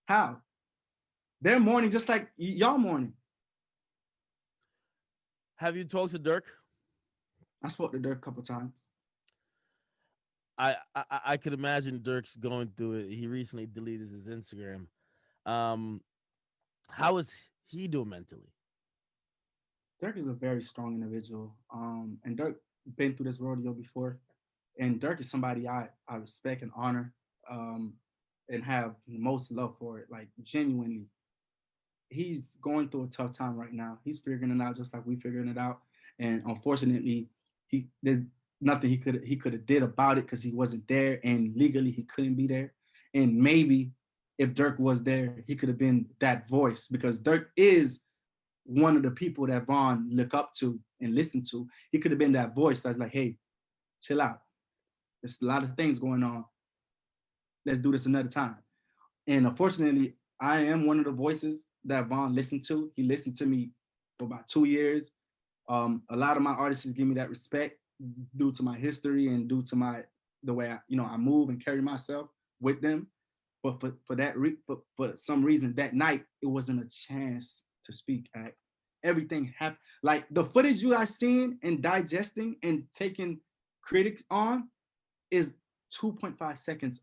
How? They're mourning just like y'all mourning. Have you talked to Dirk? I spoke to Dirk a couple times. I could imagine Dirk's going through it. He recently deleted his Instagram. Um, how is he doing mentally? Dirk is a very strong individual. And Dirk been through this rodeo before. And Dirk is somebody I respect and honor, um, and have the most love for it. Like genuinely, he's going through a tough time right now. He's figuring it out just like we figuring it out. And unfortunately, there's nothing he could have did about it because he wasn't there, and legally he couldn't be there. And maybe if Dirk was there, he could have been that voice, because Dirk is one of the people that Vaughn look up to and listen to. He could have been that voice that's like, hey, chill out. There's a lot of things going on. Let's do this another time. And unfortunately, I am one of the voices that Vaughn listened to. He listened to me for about 2 years. A lot of my artists give me that respect due to my history and due to the way I move and carry myself with them. But for some reason that night it wasn't a chance to speak. Everything happened. Like the footage you guys seen and digesting and taking critics on is 2.5 seconds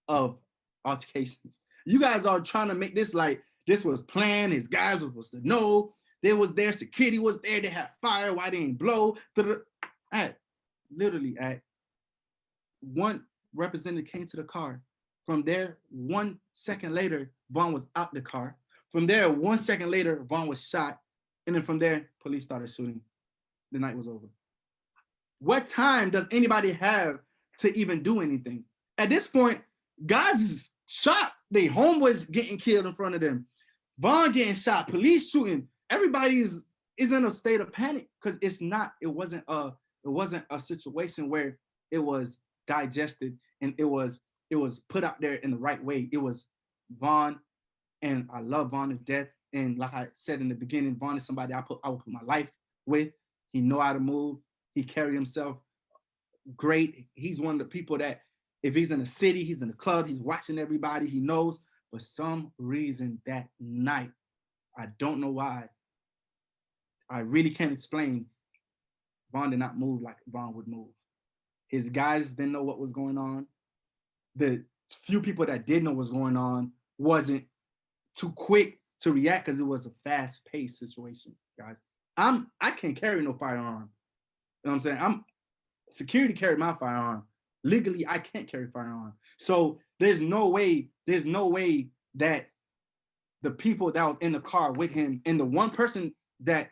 of altercations. You guys are trying to make this like this was planned. His guys were supposed to know. They was there. Security was there. They had fire. Why they didn't blow? Literally, one representative came to the car. From there, 1 second later, Vaughn was out the car. From there, 1 second later, Vaughn was shot. And then from there, police started shooting. The night was over. What time does anybody have to even do anything? At this point, guys is shot. They homeboys getting killed in front of them. Vaughn getting shot. Police shooting. Everybody is in a state of panic because it wasn't a situation where it was digested and it was put out there in the right way. It was Vaughn, and I love Vaughn to death. And like I said in the beginning, Vaughn is somebody I would put my life with. He know how to move. He carry himself great. He's one of the people that if he's in a city, he's in a club, he's watching everybody, he knows. For some reason that night, I don't know why, I really can't explain, Vaughn did not move like Vaughn would move. His guys didn't know what was going on. The few people that did know what's going on wasn't too quick to react because it was a fast-paced situation, guys. I can't carry no firearm. You know what I'm saying? Security carried my firearm. Legally, I can't carry firearm. So there's no way that the people that was in the car with him and the one person that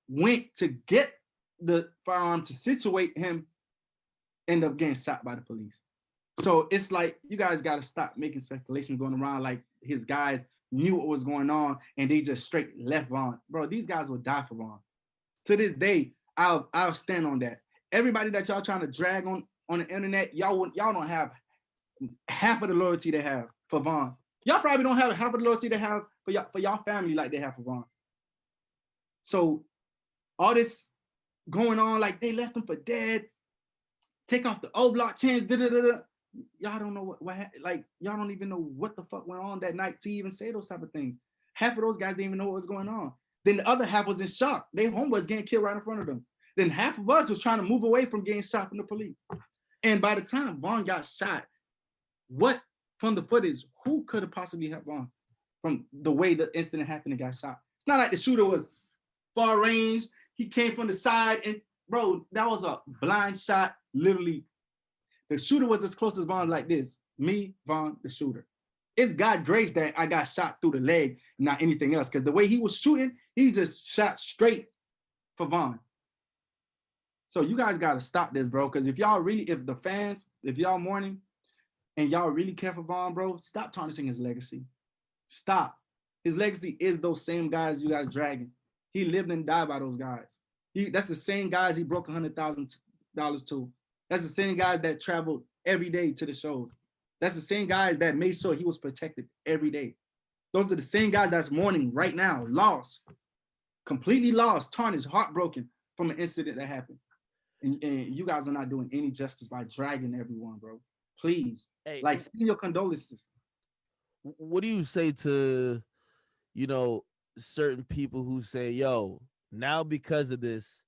went to get the firearm to situate him end up getting shot by the police. So it's like, you guys got to stop making speculations going around like his guys knew what was going on and they just straight left Vaughn. Bro, these guys will die for Vaughn. To this day, I'll stand on that. Everybody that y'all trying to drag on the internet, y'all don't have half of the loyalty they have for Vaughn. Y'all probably don't have half of the loyalty they have for y'all family like they have for Vaughn. So all this going on, like they left him for dead. take off the old block chains. Da, da, da, da. Y'all don't know like y'all don't even know what the fuck went on that night to even say those type of things. Half of those guys didn't even know what was going on. Then the other half was in shock. Their homeboys getting killed right in front of them. Then half of us was trying to move away from getting shot from the police. And by the time Vaughn got shot, what from the footage, who could have possibly helped Vaughn from the way the incident happened and got shot? It's not like the shooter was far range. He came from the side, and bro, that was a blind shot. Literally, the shooter was as close as Vaughn, like this. Me, Vaughn, the shooter. It's God grace that I got shot through the leg, not anything else. Because the way he was shooting, he just shot straight for Vaughn. So you guys got to stop this, bro. Because if y'all really, if the fans, if y'all mourning and y'all really care for Vaughn, bro, stop tarnishing his legacy. Stop. His legacy is those same guys you guys dragging. He lived and died by those guys. That's the same guys he broke $100,000 to. That's the same guys that traveled every day to the shows. That's the same guys that made sure he was protected every day. Those are the same guys that's mourning right now, lost, completely lost, tarnished, heartbroken from an incident that happened. And you guys are not doing any justice by dragging everyone, bro. Please, Hey, like, send your condolences. what do you say to, you know, certain people who say, yo, now because of this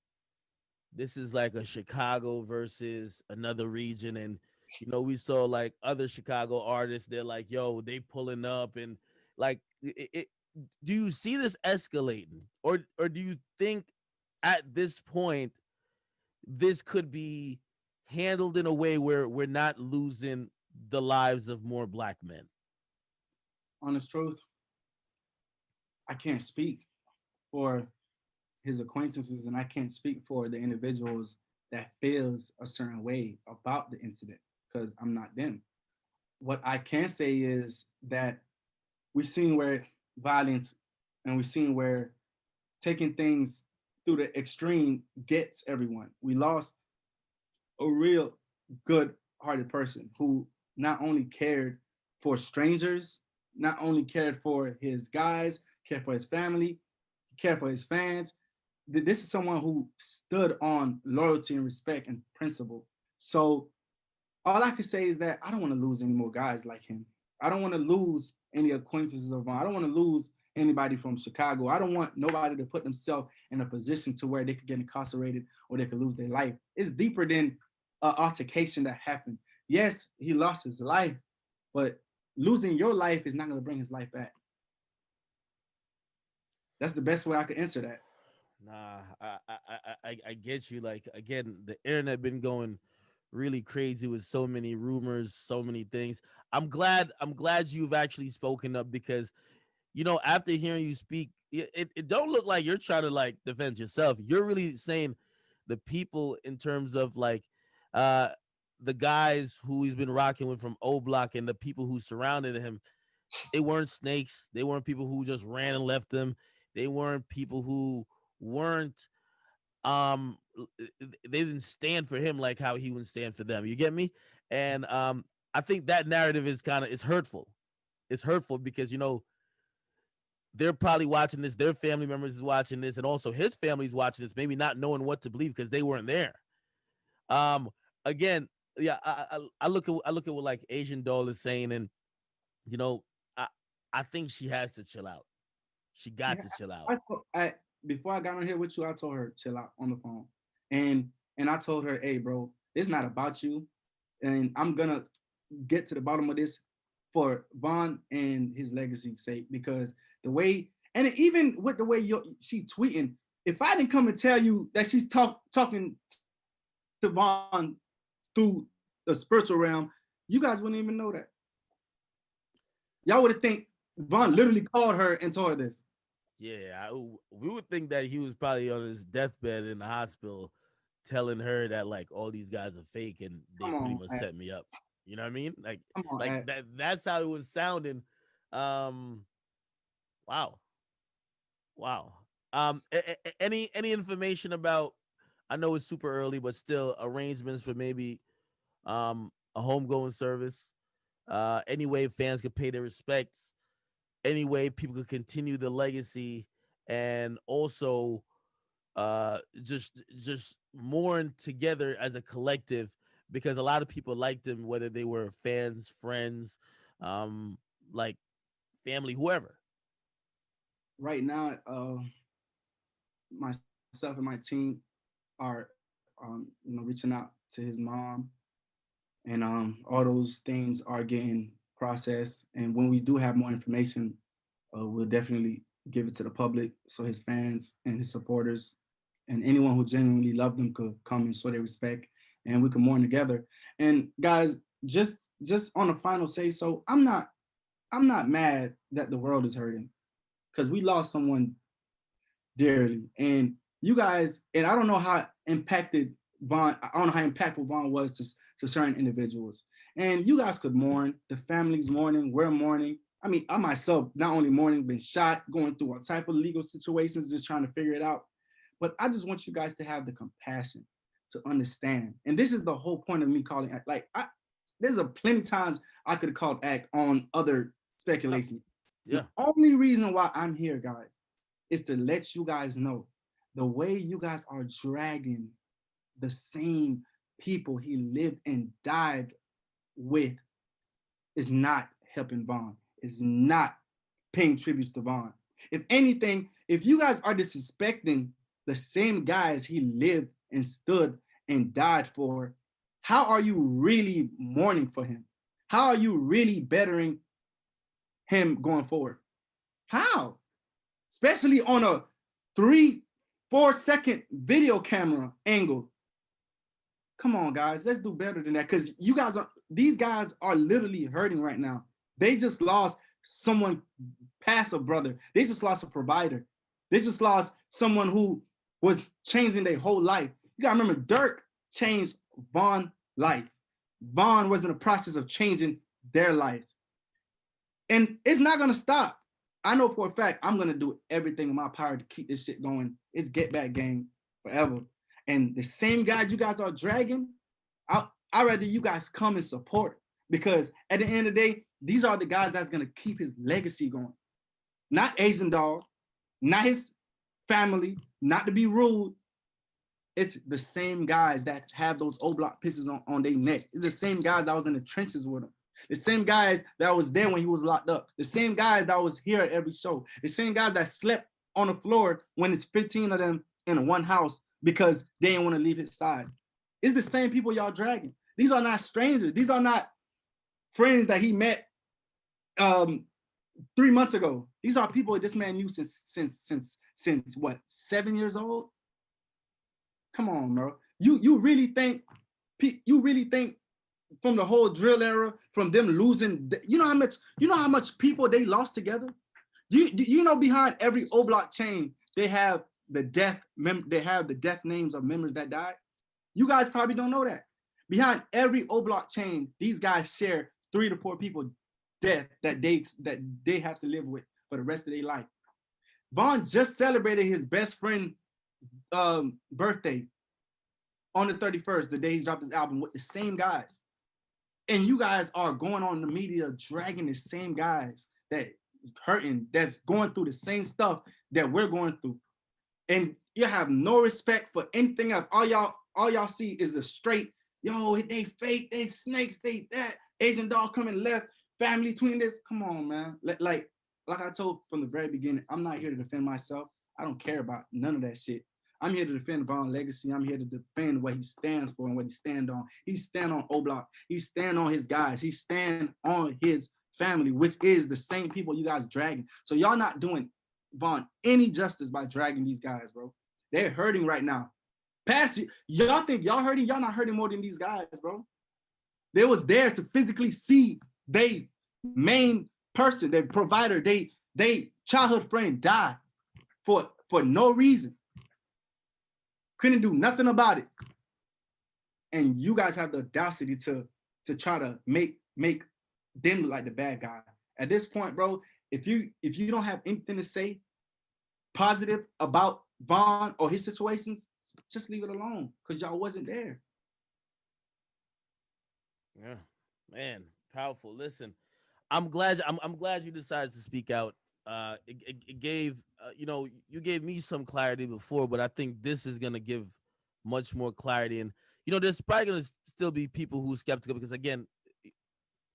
is like a Chicago versus another region. And, you know, we saw like other Chicago artists, they're like, yo, they pulling up and like, do you see this escalating? Or do you think at this point, this could be handled in a way where we're not losing the lives of more black men? Honest truth, I can't speak for his acquaintances, and I can't speak for the individuals that feels a certain way about the incident because I'm not them. What I can say is that we've seen where violence and we've seen where taking things through the extreme gets everyone. We lost a real good hearted person who not only cared for strangers, not only cared for his guys, cared for his family, cared for his fans. This is someone who stood on loyalty and respect and principle. So all I can say is that I don't want to lose any more guys like him. I don't want to lose any acquaintances of mine. I don't want to lose anybody from Chicago. I don't want nobody to put themselves in a position to where they could get incarcerated or they could lose their life. It's deeper than an altercation that happened. Yes, he lost his life, but losing your life is not going to bring his life back. That's the best way I could answer that. Nah, I get you. Like again, the internet been going really crazy with so many rumors, so many things. I'm glad you've actually spoken up because you know after hearing you speak, it don't look like you're trying to like defend yourself. You're really saying the people in terms of like uh the guys who he's been rocking with from O Block and the people who surrounded him, they weren't snakes. They weren't people who just ran and left them. They weren't people who weren't they didn't stand for him like how he would stand for them. You get me? And I think that narrative is kind of it's hurtful. It's hurtful because you know they're probably watching this, their family members is watching this, and also his family's watching this, maybe not knowing what to believe because they weren't there. Um again, yeah, I look at what like Asian Doll is saying, and you know, I I think she has to chill out. She She, got to chill out. I, before I got on here with you, I told her chill out on the phone, and I told her, hey, bro, it's not about you, and I'm gonna get to the bottom of this for Vaughn and his legacy's sake because the way, and even with the way she tweeting, if I didn't come and tell you that she's talking to Vaughn through the spiritual realm, you guys wouldn't even know that. Y'all would have think Vaughn literally called her and told her this. Yeah, we would think that he was probably on his deathbed in the hospital, telling her that like all these guys are fake and they Come pretty on, much Ed. set me up. You know what I mean? Come on, Like Ed. that's how it was sounding. Um, wow, wow. Any information about? I know it's super early, but still arrangements for maybe a homegoing service. Any way fans could pay their respects. Any way people could continue the legacy, and also just mourn together as a collective because a lot of people liked him, whether they were fans, friends, um, like family, whoever. Right now, myself and my team are, reaching out to his mom, and all those things are getting processed. And when we do have more information, we'll definitely give it to the public so his fans and his supporters and anyone who genuinely loved him could come and show their respect, and we can mourn together. And guys, just on the final say so, I'm not mad that the world is hurting because we lost someone dearly. And you guys, and I don't know how impacted Vaughn, I don't know how impactful Vaughn was to certain individuals. And you guys could mourn, the family's mourning, we're mourning. I mean, I myself, not only mourning, been shot, going through all type of legal situations, just trying to figure it out. But I just want you guys to have the compassion to understand. And this is the whole point of me calling act. There's a plenty times I could have called act on other Yeah. speculations. Yeah. The only reason why I'm here, guys, is to let you guys know the way you guys are dragging the same people he lived and died with is not helping Vaughn. Is not paying tributes to Vaughn. If anything, if you guys are disrespecting the same guys he lived and stood and died for, how are you really mourning for him? How are you really bettering him going forward? How? Especially on a 3-4 second video camera angle. Come on, guys, let's do better than that. Because these guys are literally hurting right now. They just lost someone past a brother. They just lost a provider. They just lost someone who was changing their whole life. You gotta remember, Dirk changed Vaughn's life. Vaughn was in the process of changing their lives. And it's not gonna stop. I know for a fact I'm gonna do everything in my power to keep this shit going. It's Get Back Gang forever. And the same guys you guys are dragging, I'd rather you guys come and support, because at the end of the day, these are the guys that's gonna keep his legacy going. Not Asian Dog, not his family, not to be rude. It's the same guys that have those O block pieces on their neck. It's the same guys that was in the trenches with him. The same guys that was there when he was locked up. The same guys that was here at every show. The same guys that slept on the floor when it's 15 of them in one house because they didn't want to leave his side. It's the same people y'all dragging. These are not strangers. These are not friends that he met 3 months ago. These are people this man knew since what, 7 years old? Come on, bro. You really think from the whole drill era, from them losing, you know how much people they lost together? You know behind every O block chain they have the death names of members that died. You guys probably don't know that. Behind every O block chain, these guys share 3 to 4 people death that they have to live with for the rest of their life. Vaughn just celebrated his best friend birthday on the 31st, the day he dropped his album, with the same guys. And you guys are going on the media dragging the same guys that hurting, that's going through the same stuff that we're going through. And you have no respect for anything else. All y'all see is a straight, yo, they fake, they snakes, they that, Asian Dog coming left, family between this. Come on, man. Like I told from the very beginning, I'm not here to defend myself. I don't care about none of that shit. I'm here to defend Vaughn's legacy. I'm here to defend what he stands for and what he stand on. He stand on O-Block. He stand on his guys. He stand on his family, which is the same people you guys dragging. So y'all not doing Vaughn any justice by dragging these guys, bro. They're hurting right now. Y'all think y'all hurting? Y'all not hurting more than these guys, bro. They was there to physically see they main person, their provider, they childhood friend die for no reason. Couldn't do nothing about it. And you guys have the audacity to try to make them look like the bad guy. At this point, bro, if you don't have anything to say positive about Vaughn or his situations, just leave it alone, because y'all wasn't there. Yeah, man, powerful. Listen, I'm glad you decided to speak out. It gave you gave me some clarity before, but I think this is gonna give much more clarity. And there's probably gonna still be people who are skeptical because again,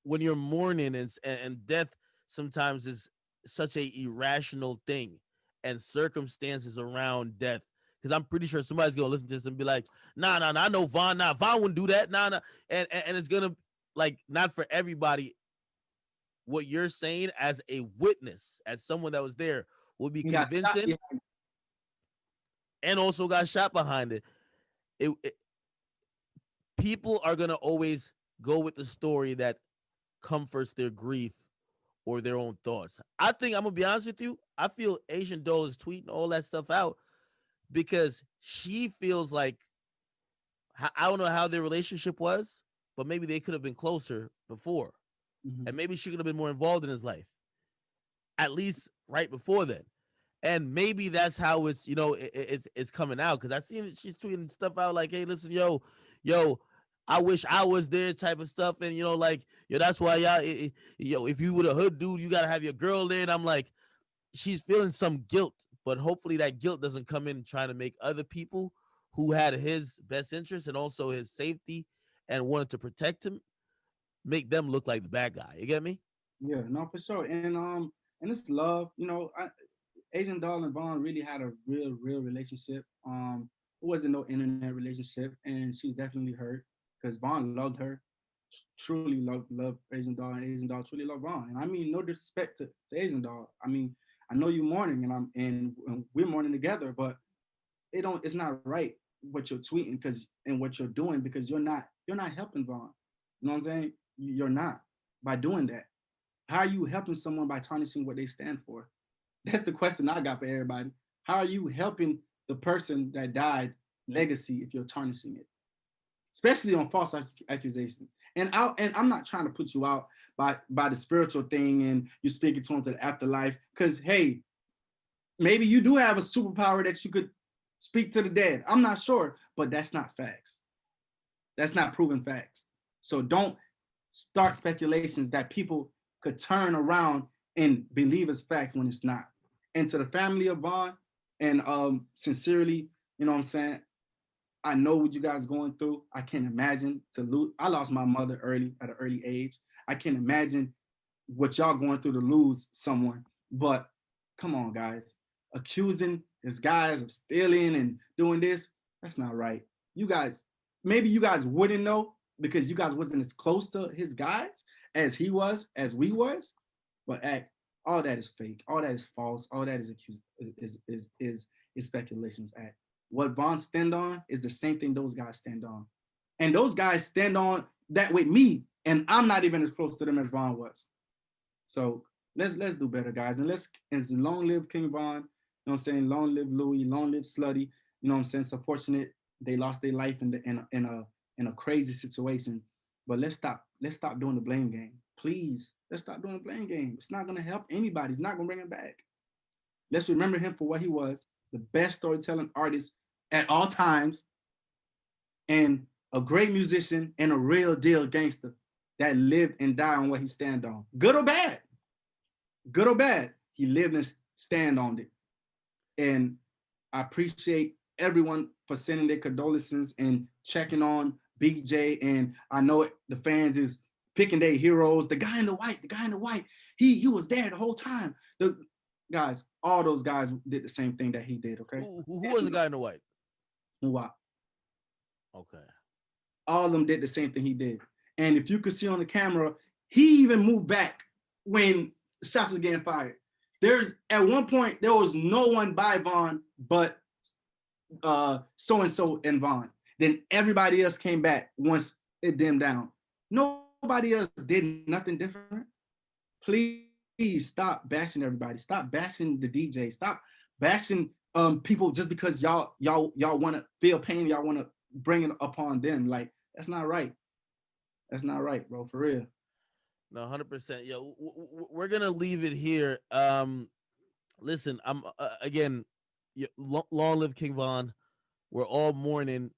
when you're mourning and death sometimes is such a irrational thing and circumstances around death. Because I'm pretty sure somebody's gonna listen to this and be like, nah, I know Vaughn, Vaughn wouldn't do that, nah, and it's gonna like not for everybody. What you're saying as a witness, as someone that was there, will be He got shot. convincing, Yeah, and also got shot behind it. It people are gonna always go with the story that comforts their grief or their own thoughts. I think I'm gonna be honest with you. I feel Asian Doll is tweeting all that stuff out because she feels like I don't know how their relationship was, but maybe they could have been closer before, mm-hmm. and maybe she could have been more involved in his life, at least right before then. And maybe that's how it's it's coming out because I seen she's tweeting stuff out like, hey, listen, yo, I wish I was there type of stuff, and like that's why y'all, if you were a hood dude, you gotta have your girl there. And I'm like, she's feeling some guilt, but hopefully that guilt doesn't come in trying to make other people who had his best interest and also his safety and wanted to protect him make them look like the bad guy. You get me? Yeah, no, for sure. And it's love. Asian Doll and Vaughn really had a real relationship. It wasn't no internet relationship, and she's definitely hurt because Vaughn loved her, truly loved Asian Doll, and Asian Doll truly loved Vaughn. And I mean, no disrespect to Asian Doll. I mean, I know you're mourning, and we're mourning together, but it's not right what you're tweeting because and what you're doing because you're not helping Vaughn. You know what I'm saying? You're not by doing that. How are you helping someone by tarnishing what they stand for? That's the question I got for everybody. How are you helping the person that died legacy if you're tarnishing it, especially on false accusations? And I'm not trying to put you out by the spiritual thing and you're speaking to them to the afterlife because hey, maybe you do have a superpower that you could speak to the dead. I'm not sure, but that's not facts. That's not proven facts. So don't start speculations that people could turn around and believe as facts when it's not. And to the family of Vaughn, and sincerely, you know what I'm saying? I know what you guys going through. I can't imagine to lose. I lost my mother early at an early age. I can't imagine what y'all going through to lose someone. But come on, guys. Accusing his guys of stealing and doing this, that's not right. You guys, maybe you guys wouldn't know because you guys wasn't as close to his guys as he was, as we was. But all that is fake. All that is false. All that is is speculations. What Vaughn stand on is the same thing those guys stand on, and those guys stand on that with me, and I'm not even as close to them as Vaughn was. So let's do better, guys, and let's long live King Vaughn. You know what I'm saying? Long live Louis. Long live Slutty. You know what I'm saying? It's unfortunate they lost their life in a crazy situation. But let's stop doing the blame game, please. Let's stop doing the blame game. It's not gonna help anybody. It's not gonna bring him back. Let's remember him for what he was, the best storytelling artist at all times, and a great musician and a real deal gangster that lived and died on what he stand on. Good or bad. Good or bad. He lived and stand on it. And I appreciate everyone for sending their condolences and checking on BJ. And I know the fans is picking their heroes. The guy in the white, he was there the whole time. The guys, all those guys did the same thing that he did. Okay. Who was the guy in the white? Wow. Okay. All of them did the same thing he did. And if you could see on the camera, he even moved back when shots was getting fired. There's at one point there was no one by Vaughn but so and so and Vaughn. Then everybody else came back once it dimmed down. Nobody else did nothing different. Please stop bashing everybody. Stop bashing the DJ. Stop bashing people just because y'all want to feel pain. Y'all want to bring it upon them. Like that's not right. That's not right, bro. For real. No, 100%. Yo, we're gonna leave it here. Listen, I'm again, long live King Von. We're all mourning.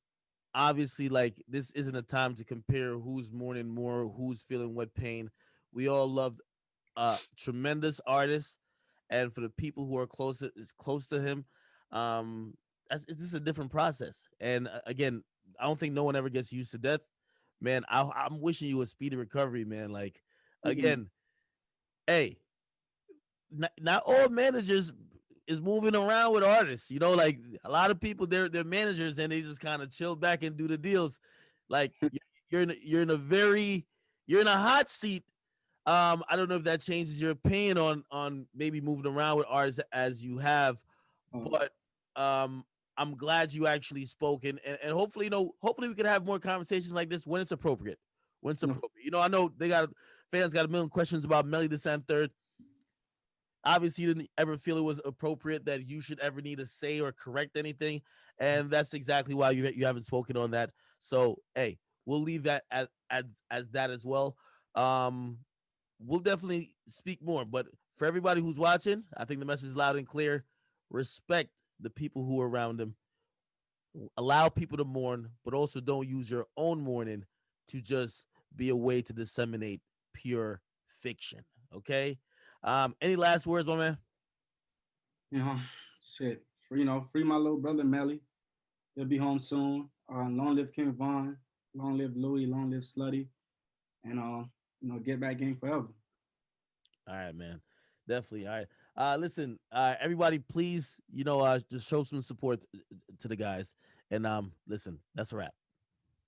Obviously, like this isn't a time to compare who's mourning more, who's feeling what pain. We all loved tremendous artist, and for the people who are close to him, this is a different process. And again, I don't think no one ever gets used to death, man. I'm wishing you a speedy recovery, man. Like, Mhm. again, hey, not all managers is moving around with artists. You know, like a lot of people, they're managers and they just kind of chill back and do the deals. Like you're in a very you're in a hot seat. I don't know if that changes your opinion on maybe moving around with artists as you have, Oh, but I'm glad you actually spoke and hopefully, hopefully we could have more conversations like this when it's appropriate. When it's no. appropriate. I know fans got a million questions about Melly the Cent Third. Obviously, you didn't ever feel it was appropriate that you should ever need to say or correct anything, and that's exactly why you haven't spoken on that. So, hey, we'll leave that as that as well. Um, we'll definitely speak more, but for everybody who's watching, I think the message is loud and clear. Respect the people who are around them. Allow people to mourn, but also don't use your own mourning to just be a way to disseminate pure fiction. Okay. Any last words, my man? You know, shit. Free my little brother Melly. He'll be home soon. Long live King Von. Long live Louis. Long live Slutty. And get back game forever. All right, man. Definitely. All right. Listen, everybody, please, just show some support to the guys. And listen, that's a wrap.